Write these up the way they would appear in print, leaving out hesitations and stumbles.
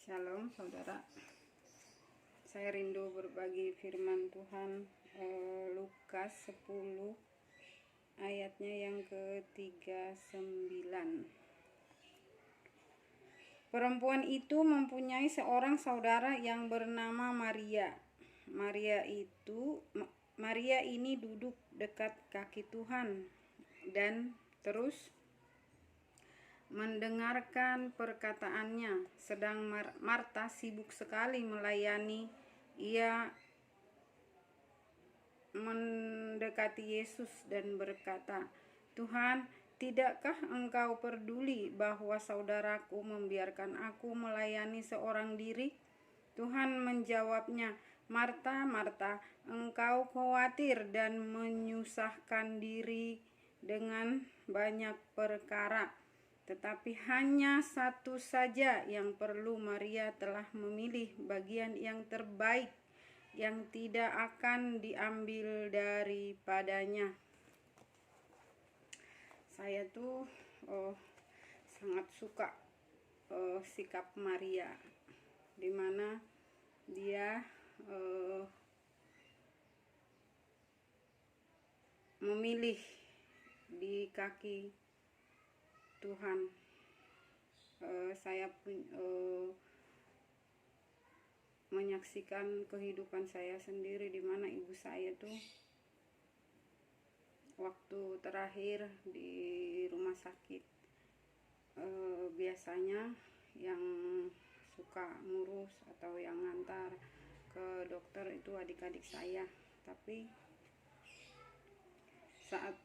Shalom saudara, saya rindu berbagi firman Tuhan Lukas 10 ayatnya yang ke-39. Perempuan itu mempunyai seorang saudara yang bernama Maria. Maria ini duduk dekat kaki Tuhan dan terus mendengarkan perkataannya, sedang Marta sibuk sekali melayani. Ia mendekati Yesus dan berkata, "Tuhan, tidakkah engkau peduli bahwa saudaraku membiarkan aku melayani seorang diri?" Tuhan menjawabnya, "Marta, Marta, engkau khawatir dan menyusahkan diri dengan banyak perkara. Tetapi hanya satu saja yang perlu. Maria telah memilih bagian yang terbaik, yang tidak akan diambil daripadanya." Saya tuh sangat suka sikap Maria, dimana dia memilih di kaki Tuhan. Saya menyaksikan kehidupan saya sendiri, di mana ibu saya tuh waktu terakhir di rumah sakit, biasanya yang suka ngurus atau yang ngantar ke dokter itu adik-adik saya. Tapi saat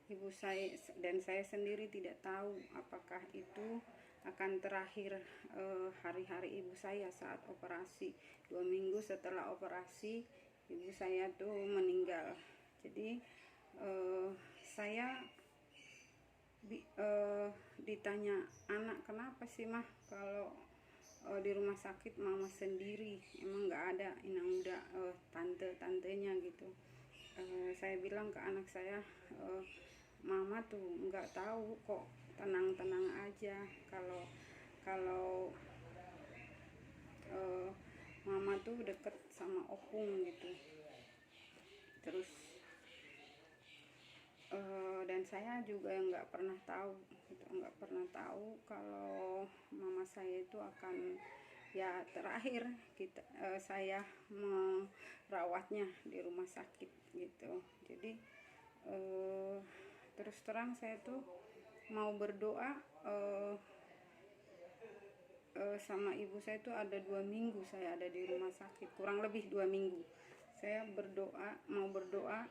ibu saya dan saya sendiri tidak tahu apakah itu akan terakhir hari-hari ibu saya saat operasi. 2 minggu setelah operasi, ibu saya tuh meninggal. Jadi saya ditanya, "Anak, kenapa sih mah kalau di rumah sakit mama sendiri, emang nggak ada inang muda tante-tantenya gitu?" Saya bilang ke anak saya, "Mama tuh nggak tahu kok, tenang-tenang aja kalau mama tuh deket sama opung gitu." Terus dan saya juga nggak pernah tahu kalau mama saya itu akan terakhir saya merawatnya di rumah sakit gitu. Jadi terus terang saya tuh mau berdoa sama ibu saya tuh ada 2 minggu saya ada di rumah sakit, kurang lebih 2 minggu. Saya mau berdoa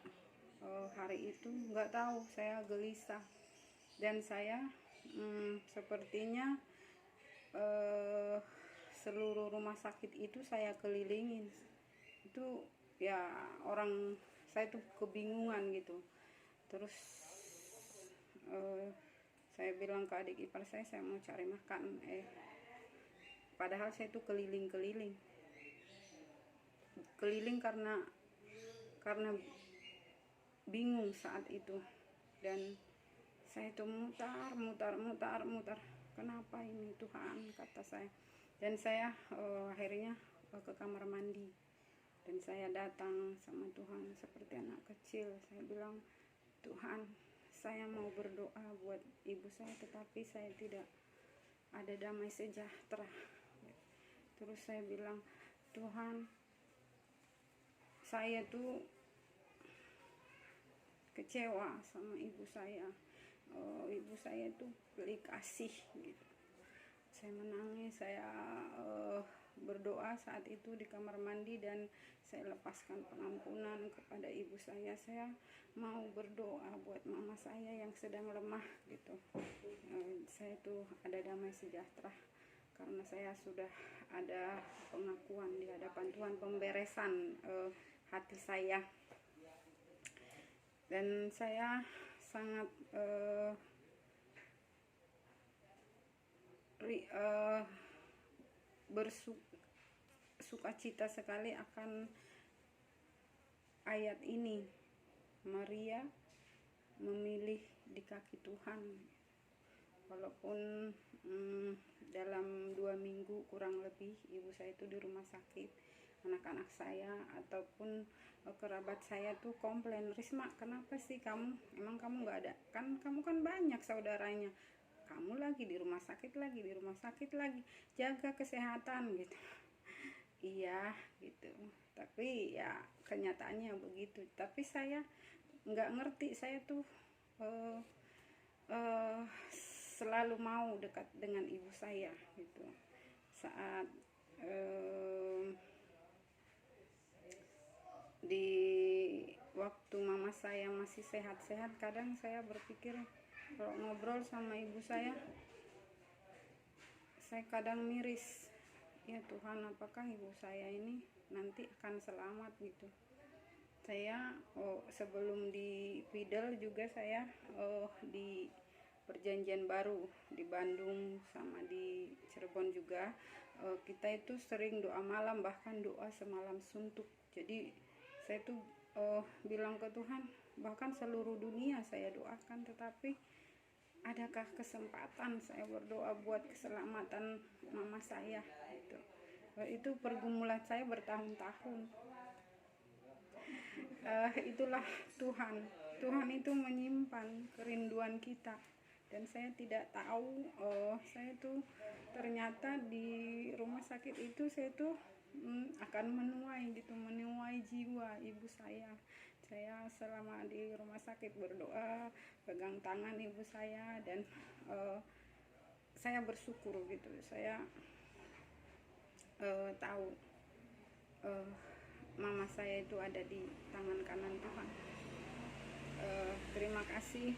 hari itu, nggak tahu, saya gelisah dan saya sepertinya seluruh rumah sakit itu saya kelilingin. Itu orang saya tuh kebingungan gitu. Terus saya bilang ke adik ipar saya mau cari makan, padahal saya tuh keliling karena bingung saat itu. Dan saya tuh mutar, kenapa ini Tuhan, kata saya. Dan saya akhirnya ke kamar mandi dan saya datang sama Tuhan seperti anak kecil. Saya bilang, "Tuhan, saya mau berdoa buat ibu saya, tetapi saya tidak ada damai sejahtera." Terus saya bilang, "Tuhan, saya tuh kecewa sama ibu saya. Ibu saya tuh pilih kasih gitu." Saya menangis, saya berdoa saat itu di kamar mandi dan saya lepaskan pengampunan kepada ibu saya. Saya mau berdoa buat mama saya yang sedang lemah gitu. Saya tuh ada damai sejahtera karena saya sudah ada pengakuan di hadapan Tuhan, pemberesan hati saya. Dan saya sangat bersukacita sekali akan ayat ini. Maria memilih di kaki Tuhan. Walaupun dalam 2 minggu kurang lebih ibu saya itu di rumah sakit. Anak-anak saya ataupun kerabat saya tuh komplain, Risma kenapa sih kamu, emang kamu nggak ada, kan kamu kan banyak saudaranya, kamu lagi di rumah sakit lagi, jaga kesehatan gitu. Iya gitu, tapi ya kenyataannya begitu. Tapi saya nggak ngerti, saya tuh uh, uh, selalu mau dekat dengan ibu saya gitu. Saat di waktu mama saya masih sehat-sehat, kadang saya berpikir kalau ngobrol sama ibu saya kadang miris, ya Tuhan, apakah ibu saya ini nanti akan selamat gitu. Saya sebelum di Fidel juga saya di Perjanjian Baru di Bandung sama di Cirebon juga, kita itu sering doa malam, bahkan doa semalam suntuk. Jadi saya tuh bilang ke Tuhan, bahkan seluruh dunia saya doakan, tetapi adakah kesempatan saya berdoa buat keselamatan mama saya gitu. Itu pergumulan saya bertahun-tahun. Itulah Tuhan itu menyimpan kerinduan kita, dan saya tidak tahu saya tuh ternyata di rumah sakit itu saya tuh akan menuai jiwa ibu saya. Saya selama di rumah sakit berdoa, pegang tangan ibu saya, dan saya bersyukur gitu. Saya tahu mama saya itu ada di tangan kanan Tuhan. Terima kasih